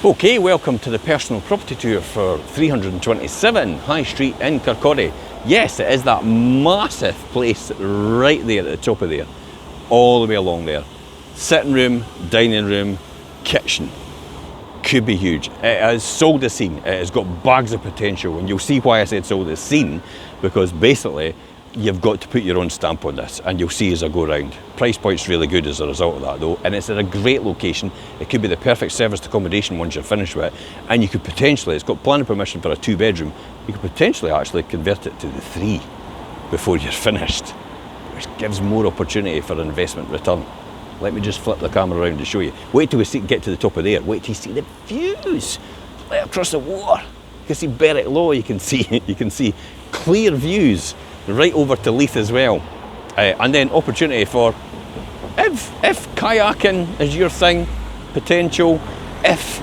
Okay, welcome to the personal property tour for 327 High Street in Kirkcaldy. Yes, it is that massive place right there at the top of there, all the way along there. Sitting room, dining room, kitchen. Could be huge. It has sold the scene. It has got bags of potential, and you'll see why I said sold the scene, because basically you've got to put your own stamp on this, and you'll see as I go around. Price point's really good as a result of that though, and it's in a great location. It could be the perfect serviced accommodation once you're finished with it, and you could potentially, it's got planning permission for a 2-bedroom, you could potentially actually convert it to the 3 before you're finished, which gives more opportunity for investment return. Let me just flip the camera around to show you. Wait till we get to the top of there. Wait till you see the views right across the water. You can see Berwick Law. You can see clear views right over to Leith as well. And then opportunity for if kayaking is your thing, potential. If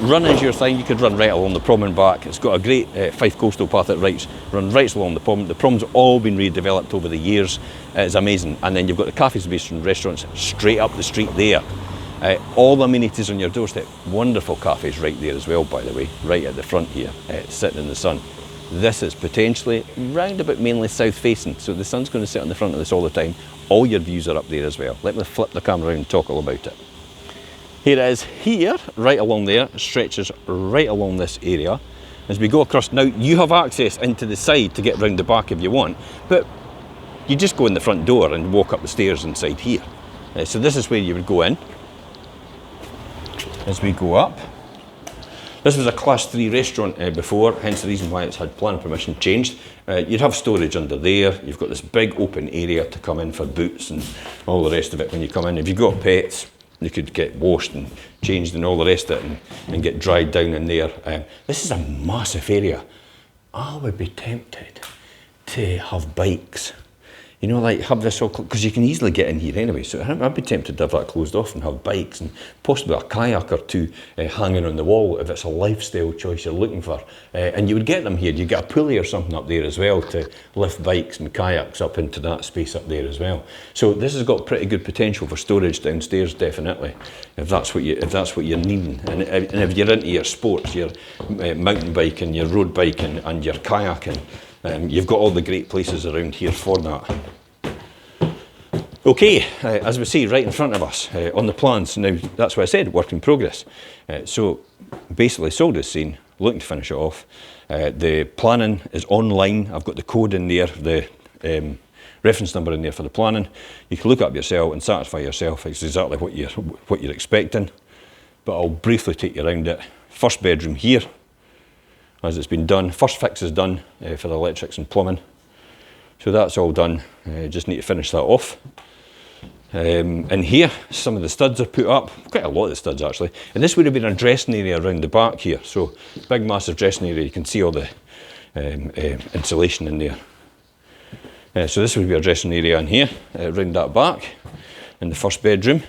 running is your thing, you could run right along the prom and back. It's got a great Fife coastal path that runs right along the prom. The prom's all been redeveloped over the years. It's amazing. And then you've got the cafes, bistros and restaurants straight up the street there. All the amenities on your doorstep. Wonderful cafes right there as well, by the way, right at the front here, sitting in the sun. This is potentially round about mainly south facing, so the sun's going to sit on the front of this all the time. All your views are up there as well. Let me flip the camera around and talk all about it. Here it is here, right along there, stretches right along this area. As we go across, now you have access into the side to get round the back if you want, but you just go in the front door and walk up the stairs inside here. So this is where you would go in. As we go up, this was a class 3 restaurant before, hence the reason why it's had planning permission changed. You'd have storage under there. You've got this big open area to come in for boots and all the rest of it when you come in. If you've got pets, you could get washed and changed and all the rest of it and get dried down in there. This is a massive area. I would be tempted to have bikes. You know, like have this all, because you can easily get in here anyway, so I'd be tempted to have that closed off and have bikes and possibly a kayak or two hanging on the wall if it's a lifestyle choice you're looking for. And you would get them here. You get a pulley or something up there as well to lift bikes and kayaks up into that space up there as well. So this has got pretty good potential for storage downstairs, definitely, if that's what you're needing. And if you're into your sports, your mountain biking, your road biking and your kayaking, you've got all the great places around here for that. Okay, as we see right in front of us on the plans, now that's what I said, work in progress. So basically sold this scene, looking to finish it off. The planning is online. I've got the code in there, the reference number in there for the planning. You can look up yourself and satisfy yourself. It's exactly what you're expecting. But I'll briefly take you around it. First bedroom here, as it's been done. First fix is done for the electrics and plumbing. So that's all done. Just need to finish that off. In here, some of the studs are put up, quite a lot of the studs actually. And this would have been a dressing area around the back here. So big massive dressing area, you can see all the insulation in there. So this would be a dressing area in here, around that back, in the first bedroom.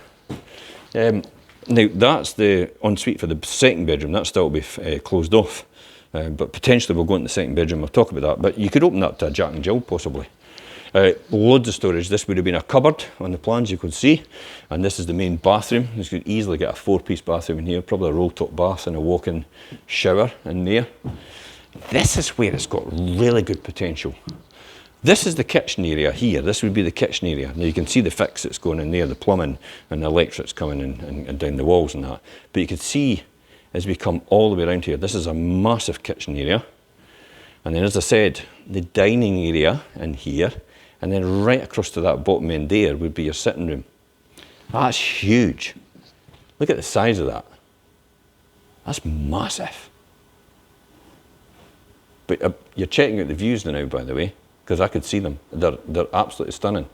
Now that's the ensuite for the second bedroom, that still will be closed off. But potentially we'll go into the second bedroom, we'll talk about that. But you could open that to a Jack and Jill possibly. Loads of storage. This would have been a cupboard on the plans, you could see. And this is the main bathroom. You could easily get a 4-piece bathroom in here, probably a roll-top bath and a walk-in shower in there. This is where it's got really good potential. This is the kitchen area here. This would be the kitchen area. Now you can see the fix that's going in there, the plumbing and the electrics coming in and down the walls and that. But you can see as we come all the way around here, this is a massive kitchen area. And then as I said, the dining area in here, and then right across to that bottom end there would be your sitting room. That's huge. Look at the size of that. That's massive. But you're checking out the views now, by the way, because I could see them. They're absolutely stunning.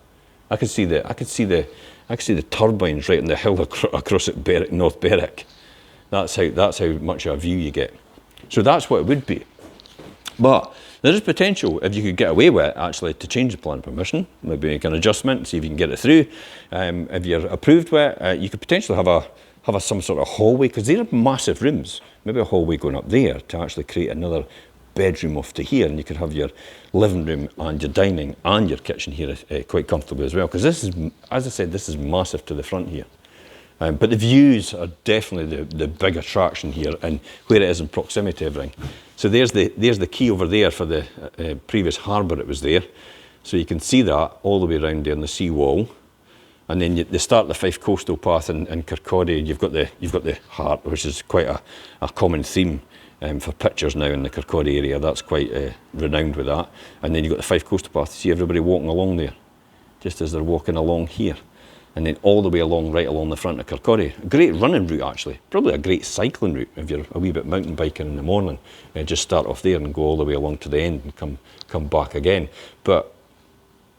I could see the turbines right in the hill across at Berwick, North Berwick. That's how much of a view you get. So that's what it would be. But there is potential, if you could get away with it, actually, to change the plan permission, maybe make an adjustment, see if you can get it through. If you're approved with it, you could potentially have some sort of hallway, because they're massive rooms. Maybe a hallway going up there to actually create another bedroom off to here, and you could have your living room and your dining and your kitchen here quite comfortably as well. Because this is, as I said, this is massive to the front here. But the views are definitely the big attraction here, and where it is in proximity to everything. So there's the quay over there for the previous harbour it was there. So you can see that all the way around there on the sea wall. And then they start the Fife coastal path in Kirkcaldy. You've got the heart, which is quite a common theme for pictures now in the Kirkcaldy area. That's quite renowned with that. And then you've got the Fife coastal path. See everybody walking along there, just as they're walking along here. And then all the way along, right along the front of Kirkcaldy. A great running route actually. Probably a great cycling route if you're a wee bit mountain biking in the morning. Just start off there and go all the way along to the end and come back again. But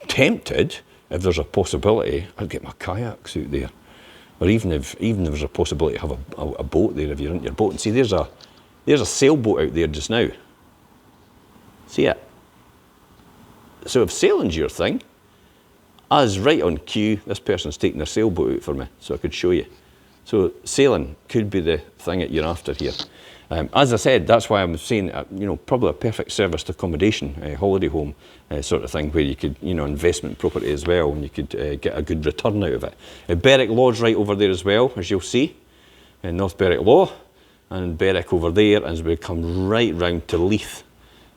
tempted, if there's a possibility, I'd get my kayaks out there. Or even if there's a possibility to have a boat there if you're in your boat. And see, there's a sailboat out there just now. See it? So if sailing's your thing, as right on cue, this person's taking their sailboat out for me, so I could show you. So sailing could be the thing that you're after here. As I said, that's why I'm saying, probably a perfect service to accommodation, holiday home sort of thing, where you could, investment property as well, and you could get a good return out of it. Berwick Law's right over there as well, as you'll see, North Berwick Law, and Berwick over there, as we come right round to Leith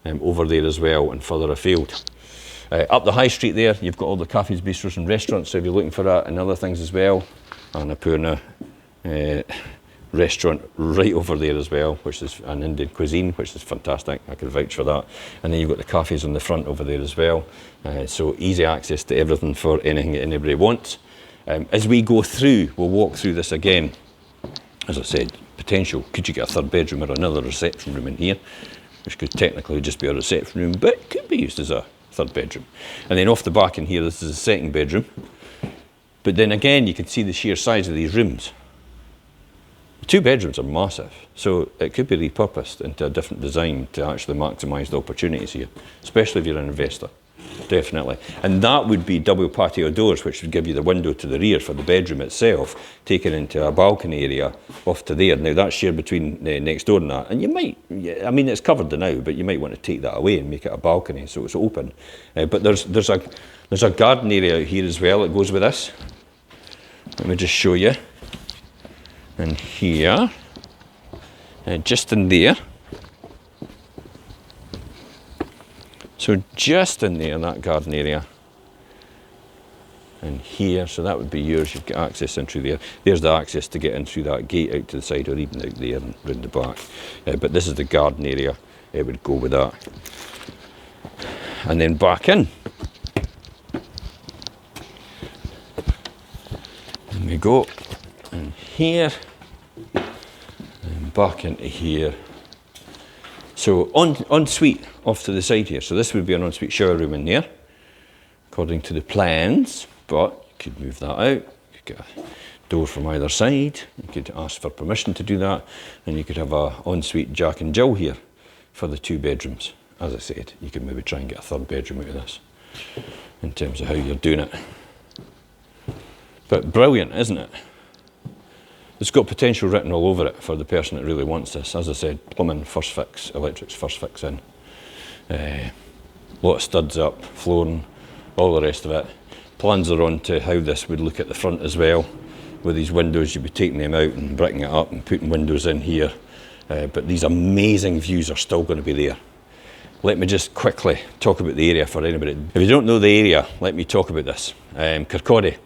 over there as well, and further afield. Up the high street there, you've got all the cafes, bistros and restaurants, so if you're looking for that, and other things as well. Annapurna restaurant right over there as well, which is an Indian cuisine, which is fantastic. I can vouch for that. And then you've got the cafes on the front over there as well. So easy access to everything for anything that anybody wants. As we go through, we'll walk through this again. As I said, potential, could you get a third bedroom or another reception room in here, which could technically just be a reception room, but could be used as a third bedroom. And then off the back in here, this is a second bedroom. But then again, you can see the sheer size of these rooms. The 2 bedrooms are massive, so it could be repurposed into a different design to actually maximise the opportunities here, especially if you're an investor, definitely. And that would be double patio doors, which would give you the window to the rear for the bedroom itself, taken into a balcony area off to there. Now that's shared between next door and that, and you might, I mean it's covered now, but you might want to take that away and make it a balcony so it's open. But there's a garden area out here as well that goes with this. Let me just show you. And here, just in there, so just in there, that garden area, and here, so that would be yours, you've got access in through there. There's the access to get in through that gate out to the side, or even out there and round the back. But this is the garden area, it would go with that. And then back in. And we go, and here, and back into here. So ensuite off to the side here. So this would be an ensuite shower room in there, according to the plans, but you could move that out. You could get a door from either side. You could ask for permission to do that, and you could have a ensuite Jack and Jill here for the 2 bedrooms. As I said, you could maybe try and get a third bedroom out of this in terms of how you're doing it. But brilliant, isn't it? It's got potential written all over it for the person that really wants this. As I said, plumbing, first fix, electrics, first fix in. Lot of studs up, flooring, all the rest of it. Plans are on to how this would look at the front as well. With these windows, you'd be taking them out and bricking it up and putting windows in here. But these amazing views are still going to be there. Let me just quickly talk about the area for anybody. If you don't know the area, let me talk about this. Kirkcaldy.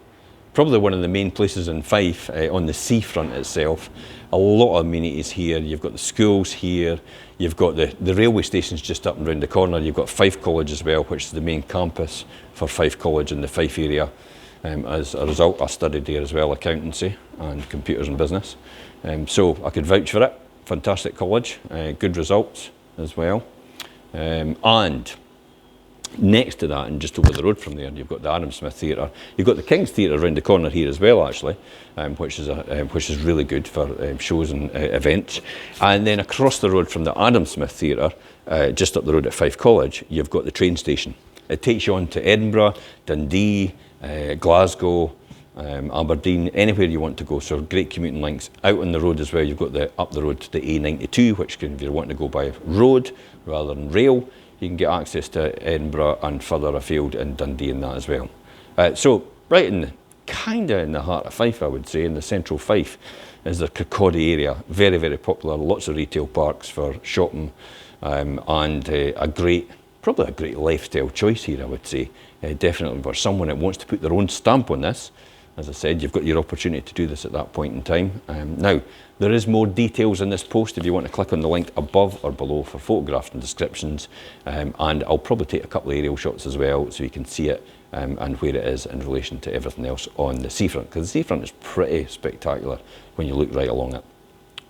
Probably one of the main places in Fife on the seafront itself. A lot of amenities here. You've got the schools here. You've got the railway stations just up and round the corner. You've got Fife College as well, which is the main campus for Fife College in the Fife area. As a result, I studied there as well, accountancy and computers and business. So I could vouch for it. Fantastic college, good results as well. And next to that, and just over the road from there, you've got the Adam Smith Theatre. You've got the King's Theatre around the corner here as well, actually, which is really good for shows and events. And then across the road from the Adam Smith Theatre, just up the road at Fife College, you've got the train station. It takes you on to Edinburgh, Dundee, Glasgow, Aberdeen, anywhere you want to go. So great commuting links. Out on the road as well, you've got up the road to the A92, which if you're wanting to go by road rather than rail, you can get access to Edinburgh and further afield in Dundee and that as well. So right in kind of in the heart of Fife, I would say, in the central Fife, is the Kirkcaldy area. Very, very popular, lots of retail parks for shopping, and probably a great lifestyle choice here, I would say. Definitely for someone that wants to put their own stamp on this. As I said, you've got your opportunity to do this at that point in time. Now, there is more details in this post if you want to click on the link above or below for photographs and descriptions. And I'll probably take a couple of aerial shots as well so you can see it and where it is in relation to everything else on the seafront, because the seafront is pretty spectacular when you look right along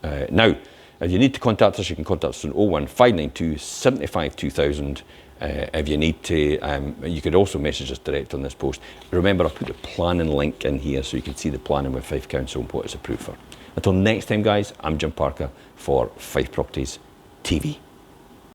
it. Now, if you need to contact us, you can contact us on 01592 75 2000. If you need to, you could also message us direct on this post. Remember, I put the planning link in here so you can see the planning with Fife Council and what it's approved for. Until next time, guys, I'm Jim Parker for Fife Properties TV.